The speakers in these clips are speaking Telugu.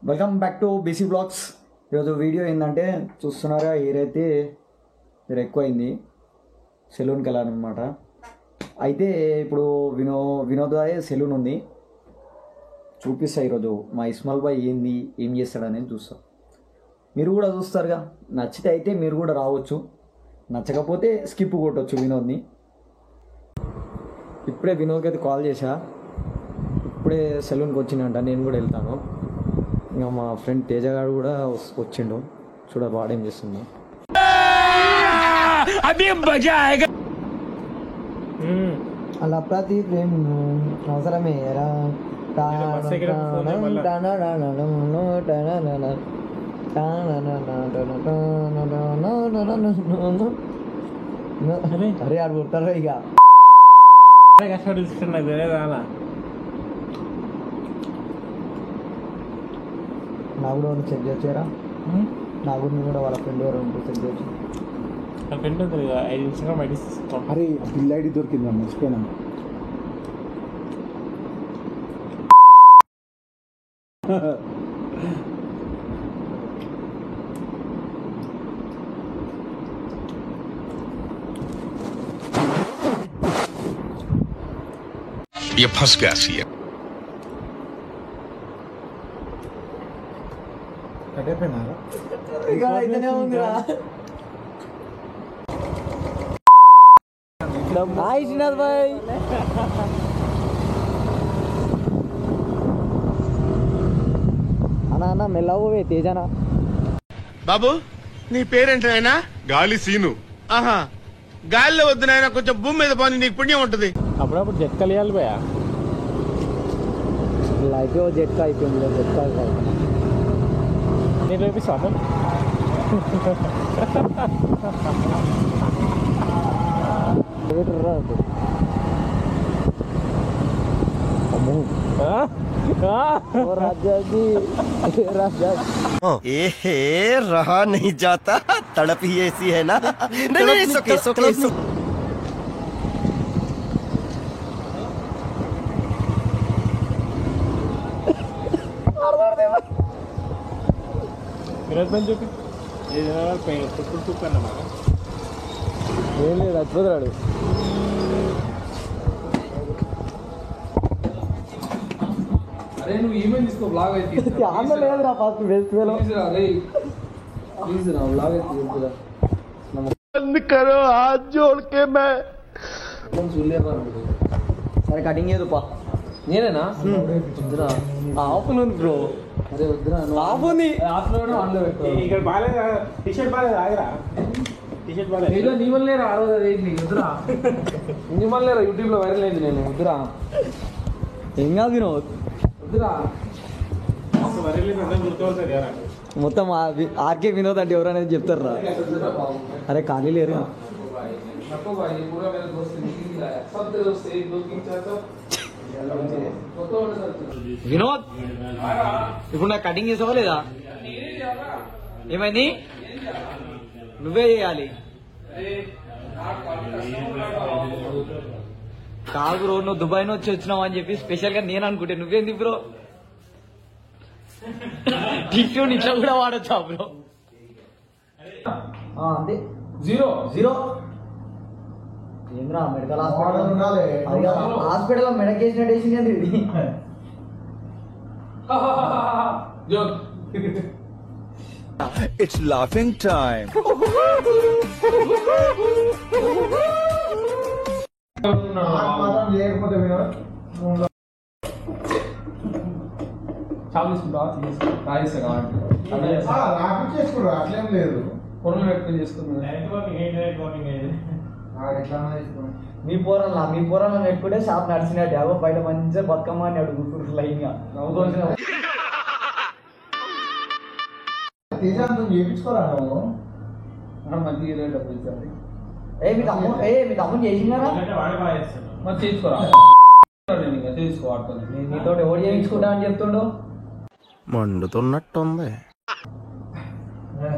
Welcome back to BC blogs. ఈరోజు వీడియో ఏంటంటే చూస్తున్నారా, హెయిర్ అయితే మీరు ఎక్కువైంది, సెలూన్కి వెళ్ళాలన్నమాట. అయితే ఇప్పుడు వినోద్ సెలూన్ ఉంది, చూపిస్తా. ఈరోజు మా ఇస్మాల్ బాయ్ ఏం చేస్తాడనేది చూస్తాం. మీరు కూడా చూస్తారుగా, నచ్చితే అయితే మీరు కూడా రావచ్చు, నచ్చకపోతే స్కిప్ కొట్టవచ్చు వినోద్ని. ఇప్పుడే వినోద్కి అయితే కాల్ చేశా, ఇప్పుడే సెలూన్కి వచ్చిందంట, నేను కూడా వెళ్తాను. ఇంకా మా ఫ్రెండ్ తేజగాడు కూడా వచ్చిండు, చూడ వాడేం చేస్తుందో. అలా ప్రతి ఫ్రేమ్ అవసరమే అరే ఆడు కొడతారు ఇక. నా కూడా చెక్ చేయొచ్చారా, నా గురించి కూడా వాళ్ళ ఫ్రెండ్ ఎవరు ఉంటే చెక్ చేయొచ్చు. అరే బిల్ ఐడి దొరికిందా, మర్చిపోయినా. ये फंस गया सी है. హాయ్ శ్రీనాథ్ భాయ్. అన్నా మెల్లవే తేజనా. బాబు నీ పేరేంటైనా? గాలి సీను. ఆహా, గాలిలో వద్దు నాయన, కొంచెం భూమి మీద పోనీ, నీకు పుణ్యం ఉంటుంది. అప్పుడప్పుడు జట్కలియాలి భయ. లైఫ్ జట్కా అయిపోయింది, జట్కా నేను రేపిస్తాను. रहा नहीं जाता, तड़प ही ऐसी है ना. नहीं, చెప్పి ఏం లేదు, అచ్చిపోతాడు. అరే నువ్వు ఈమెయిల్ తీసుకో, బ్లాగ్ అయితే లేదురా ఫస్ట్ బెస్ట్ వేలో ప్లీజ్ రా, బ్లాగ్ అయితే చెప్తురా. करो हाथ जोड़ के मैं. సరే కటింగ్ ఏదుపా. నేనేనా? వద్దురా, ఆఫ్ ఉంది బ్రో. అరే వద్దురా, ఆఫ్ ఉంది. ఆఫ్లో ఆన్లో పెట్టు. ఇక్కడ బాగాలేదు, టీషర్ట్ బాగాలేదు, ఆగరా. టీషర్ట్ బాగాలేదు, నీలో నీ వల్ల లేరా, ఆ రోజు అదేంటి వద్దురా, నీ వల్ల లేరా, యూట్యూబ్ లో వైరల్ అయింది. నేను వద్దురా, ఏం కాదు వినోద్, వద్దురా. మొత్తం ఆర్కే వినోద్ అంటే ఎవరనేది చెప్తారు రా. అరే ఖాళీ లేరు. नको भाई, पूरा मेरा दोस्त निकल गया, सब तेरे दोस्त एक दो तीन चार सब వినోద్ ఇప్పుడు నాకు కటింగ్ చేసావా లేదా? ఏమైంది? నువ్వే చేయాలి. కాదు బ్రో, నువ్వు దుబాయ్ నుంచి వచ్చినావు అని చెప్పి స్పెషల్ గా నేను అనుకుంటే నువ్వేంది బ్రో? టిష్యూ ఇట్లా కూడా వాడచ్చా బ్రో? అంతే, జీరో జీరో. ఏమరా మెడికల్ హాస్పిటల్ మెడికేషన్ వేసింది ఇది. జోక్. It's laughing time. చాలా తీసుకుంటా, రాయిస్తా అట్లేం లేదు. పొరలు పెట్టుకుని చేసుకున్నా. మీ పోరాలను పెట్టుకుంటే షాప్ నడిచినట్టు అవో బయట మంచిగా బతుకమ్మ అని అడుగుతున్నారు లైన్ గా. చేయించుకోరా నువ్వు? మంచి డబ్బులు ఇచ్చారు. మీ తమ్ముడు చేసినారా? మరి చేసుకోరా, నేను ఇంకా చేసుకో వాడుతుంది. నీతో ఎవరు చేయించుకుంటా అని చెప్తుండో. మండుతున్నట్టుంది.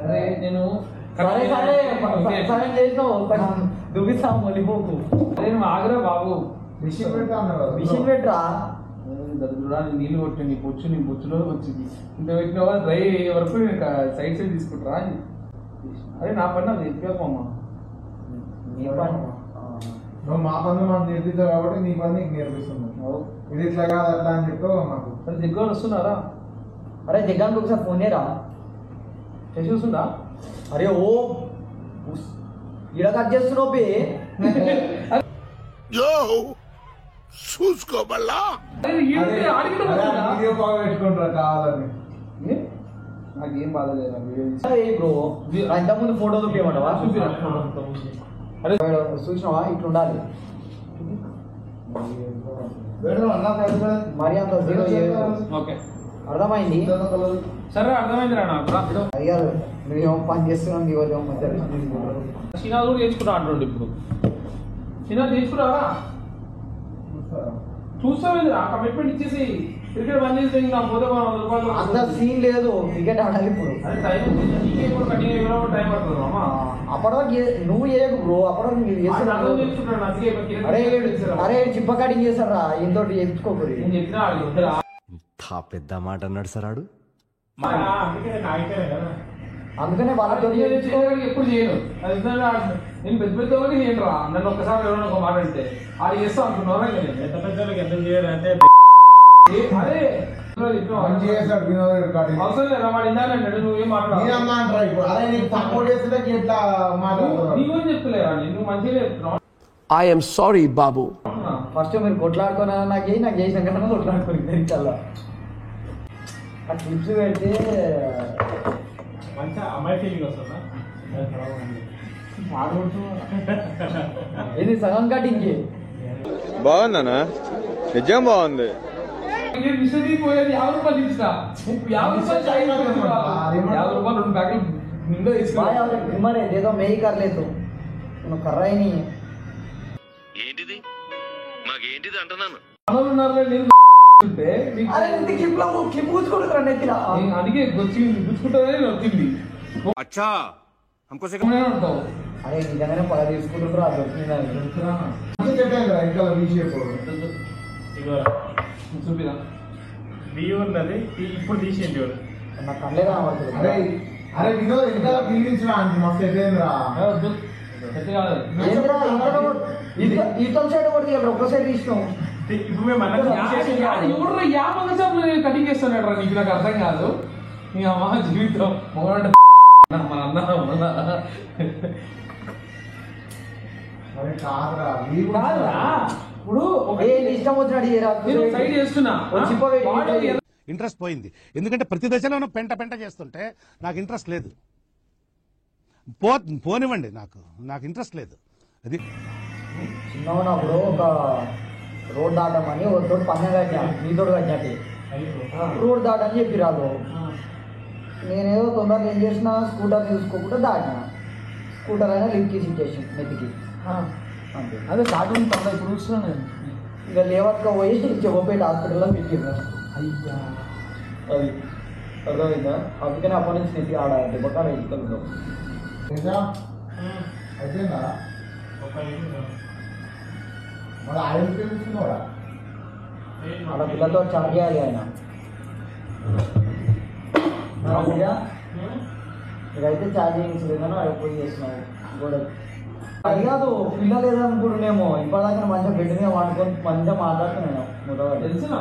అరే నేను సరే సరే చేసినావు, దుబ్బిస్తాము మళ్ళీపోకు. అరే నువ్వు ఆగరా బాబు. మిషన్ పెట్టా మిషన్ పెట్టరా? దరిద్రుడా నీళ్ళు కొట్టి నీ బొచ్చులో వచ్చింది ఇంత పెట్టిన డ్రై వరకు నేను సైడ్ తీసుకుంటారా అదే నా పని నాకు చెప్పాకమ్మా నీ పని నువ్వు మా పని మాకు నేర్పిస్తావు కాబట్టి నీ పని నీకు నేర్పిస్తున్నావు. ఇది ఇట్లా కాదు అట్లా అని చెప్పావు మాకు. సరే దగ్గర వస్తున్నారా? అరే జగ్గానికి ఒకసారి ఫోన్ చేయరా, చేసి చూస్తుందా? అరే ఓ ఇలా కట్ చేస్తున్నావు బే. చూసుకోబల్లా వీడియో కాల్ పెట్టుకుంటారా కావాలని. నాకేం బాధలేదు బ్రో ఇంతకుముందు ఫోటో చూపించమంటావా? అరే చూసినావా ఇట్లా ఉండాలి మరి అంత జీరో ఓకే అర్థమైంది. సరే అర్థమైందిరా నాకు. అయ్యారు నువ్వేమో పని చేస్తున్నావు నీ వాళ్ళు మధ్య చిన్న కూడా చేసుకుంటా అంటుండే ఇప్పుడు. చిన్న చేసుకురావా? చూస్తావేందిరా కమిట్మెంట్ ఇచ్చేసి క్రికెట్ బంద్ చేసి నా పోతే రూపాయలు అంత సీన్ లేదు, క్రికెట్ ఆడాలి ఇప్పుడు. టైం ఇప్పుడు కటింగ్ టైం పడుతుంది అమ్మా. అప్పటివరకు నువ్వు చేయకు బ్రో, అప్పటివరకు మీరు చేస్తున్నారు. అరే అరే చిప్ప కటింగ్ చేశారా ఇంతో చేయించుకోకూరి. నేను చెప్పినా వద్దురా ఇంత పెద్ద మాట అన్నాడు సార్ ఆడు. అందుకనే వాళ్ళతో ఎప్పుడు చేయను. అది నేను పెద్ద పెద్ద నేను రా నన్ను ఒక్కసారి ఎవరైనా ఒక మాట అంటే అది చేస్తా అనుకున్నారా? పెద్ద పెద్దలకు ఎందుకు చేయాలంటే అదే మంచి చేస్తాడు వినోద్ రికార్డింగ్. అవసరం లేదా వాడు ఇందాలంటే నువ్వేం మాట్లాడాలి ఇప్పుడు అదే నీకు సపోర్ట్ చేస్తే ఎట్లా మాట్లాడుతున్నావు? నీవేం చెప్తలేరా? నువ్వు మంచిగా చెప్తున్నావు. I'm sorry Babu. ఫస్ట్ మీరు కొట్లాడుకున్నా నాకు చేసిన కన్నా కొట్లాడుకోని తెరిచల్లా ఆ క్లిప్స్ పెడితే మంచిగా అమ్మాయి ఫీలింగ్ వస్తుందా? ఇది సగం కటింగ్ బాగుందనా? నిజం బాగుంది. పోయేది 50 రూపాయలు ఇస్తా. 50 రూపాయలు 2 ప్యాకెట్లు నిండా తీసుకున్నా. మరే ఏదో మేయి కర్లేదు నువ్వు కర్రాయిని ఏంటిది మాకేంటిది అంటున్నాను. క్లిప్ కూర్చుకుంటున్నా నెత్తిన. అందుకే గుచ్చుకుంటుందని వచ్చింది. అచ్చా ఉంటావు అరే నిజంగానే పగ తీసుకుంటుంటారు అది దొరికిందా? ఇంకా రీషేప్ చూపిరా వ్యూ ఉన్నది ఇప్పుడు తీసేయండి. నా కళ్ళే కనబడుతుంది. అరే అరే వినోద్ ఇంకా ఫీలింగ్స్ రా అంటే మస్తు ఎట్లయిందిరా. ఈతల సైడ్ పడుతుంది అక్కడ ఒక్క సైడ్ తీసినాం. ఇప్పుడు మేము కటింగ్ చేస్తున్నాడు నీకు నాకు అర్థం కాదు. నీ అమ్మ జీవితం మొగ మన అన్న అరే కాదురా వీడు ఇప్పుడు ఇష్టం వచ్చినట్టు సైడ్ చేస్తున్నా ఇంట్రెస్ట్ పోయింది. ఎందుకంటే ప్రతి దశలోనూ పెంట పెంట చేస్తుంటే నాకు ఇంట్రెస్ట్ లేదు. పోనివ్వండి, నాకు ఇంట్రెస్ట్ లేదు. అది చిన్నప్పుడు ఒక రోడ్ దాటమని ఒకతో పన్ను కట్టా నీతో కట్టినట్టు రోడ్ దాటని చెప్పి రాదు. నేనేదో తొందరగా ఏం చేసిన స్కూటర్ చూసుకోకుండా దాటిన. స్కూటర్ అయినా లింక్ సిచ్యుయేషన్ మెతికి అంతే. అదే దాటి ఉంటాను ఇప్పుడు చూస్తున్నాను నేను. ఇక లేవట్గా పోయి చెవపేట హాస్పిటల్లో పెట్టిందా. అయ్యా అది అర్థమైందా? అందుకని అప్పటి నుంచి నెత్తి ఆడ దెబ్బకాడ ఇక్కలు అయిపోయిందా మళ్ళీ ఆయన తీసుకున్నాడా? ఆడ పిల్లతో చార్జ్ చేయాలి ఆయన. ఇదైతే ఛార్జింగ్ లేదని అక్కడ పోయి చేస్తున్నావు గోడ. అది కాదు పిల్ల లేదనుకుంటున్నామో ఇప్పటిదాకా మంచిగా బెడ్ మీద వండుకొని మంచిగా మాట్లాడుతున్నాను మొదలు. తెలుసునా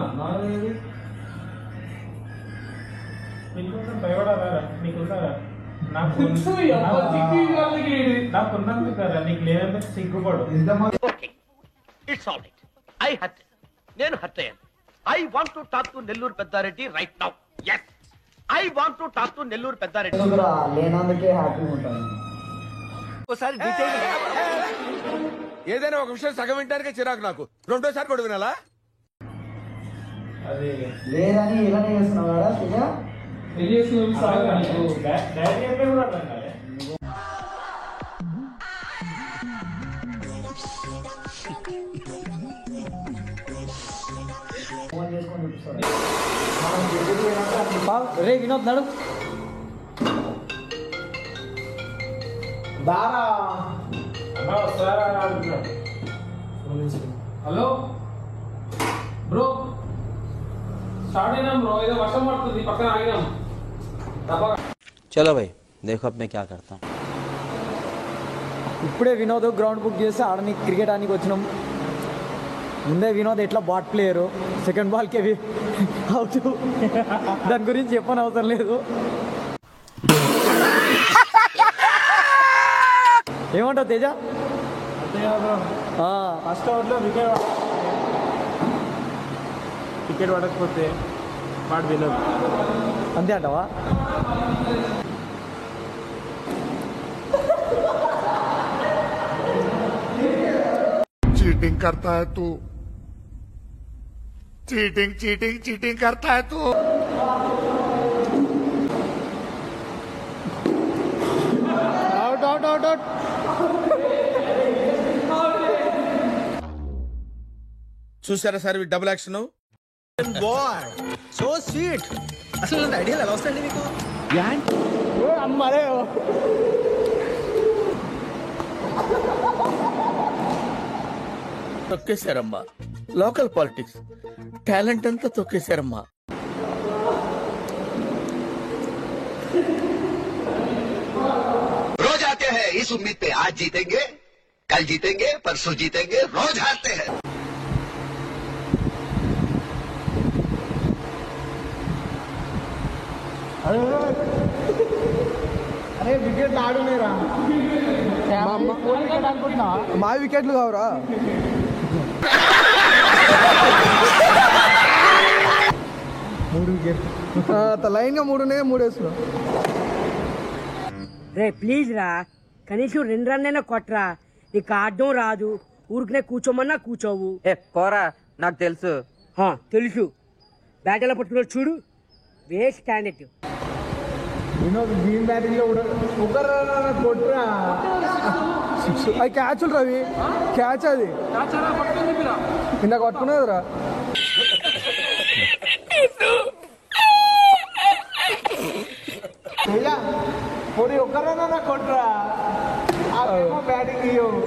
భయపడారా? నీకున్నారా? నాకున్నందుకు కదా, నీకు లేదంటే సిగ్గుపడు. It's all right. I hurt. నేను హర్ట్ అయ్యాను. I want to talk to Nellore Peddareddy right now. yes I want to talk to Nellore Peddareddy. లేనందుకే హ్యాపీగా ఉంటాను. ఒకసారి డీటెయిల్ ఏదైనా ఒక విషయం సగం వింటానికే చిరాకు నాకు. రెండోసారి కూడా వినాలా? అది లేదని ఇలానే చేస్తున్నావు కదా ఇక తెలియసి డైరీ కూడా అర్థం కాలే. ఫోన్ చేసుకొని చూపిస్తాను. రే వినోద్ నడు దారా అన్నా వస్తారా? హలో బ్రో స్టార్ట్ అయినాం బ్రో, ఏదో వర్షం పడుతుంది పక్కన ఆగినాం. చలో భాయ్ దేఖో అబ్ మే క్యా కర్తా హూం. ఇప్పుడే వినోద్ గ్రౌండ్ బుక్ చేసి ఆడని క్రికెట్ ఆనికి వచ్చినాం. ముందే వినోద్ ఎట్లా బాట్ ప్లేయరు, సెకండ్ బాల్కి అవుట్, దాని గురించి చెప్పని అవసరం లేదు. ఏమంటావు తేజ? ఫస్ట్ ఓవర్లో వికెట్ పడకపోతే వాడు వినోద్. అంతే అంటావా? चीटिंग करता है तू, चीटिंग चीटिंग चीटिंग करता है तू. Out out out out. చూసారా sir double action. So sweet. అసలు ఐడియాలు ఎలా వస్తాయండి మీకు? అమ్మరే తొక్కేశారమ్మా. లోకల్ పాలిటిక్స్ టాలెంట్ అంతా తొక్కేశారమ్మా. रोज आते हैं इस उम्मीद पे आज जीतेंगे, कल जीतेंगे, परसों जीतेंगे, रोज हारते हैं. అరే వికెట్లు ఆడునేరా, మా వికెట్లు కావరా? మూడు వికెట్లు లైన్ గా 3 ఉన్నాయి, 3 వేస్తున్నాం. రే ప్లీజ్ రా, కనీసం 2 రన్నైనా కొట్టరా. నీకు ఆడడం రాదు, ఊరికనే కూర్చోమన్నా కూర్చోవు. పోరా నాకు తెలుసు. తెలుసు, బ్యాట్ ఎలా పట్టుకున్నాడు చూడు, waste candidate. Vinod green batting లో కూడా ఒకరు కొట్టురా. అది క్యాచ్లు రవి, క్యాచ్ అది ఇందాక పట్టుకునేదిరా. పోనీ ఒక్కరైనా కొట్టురా, బ్యాటింగ్ ఇవ్వవు.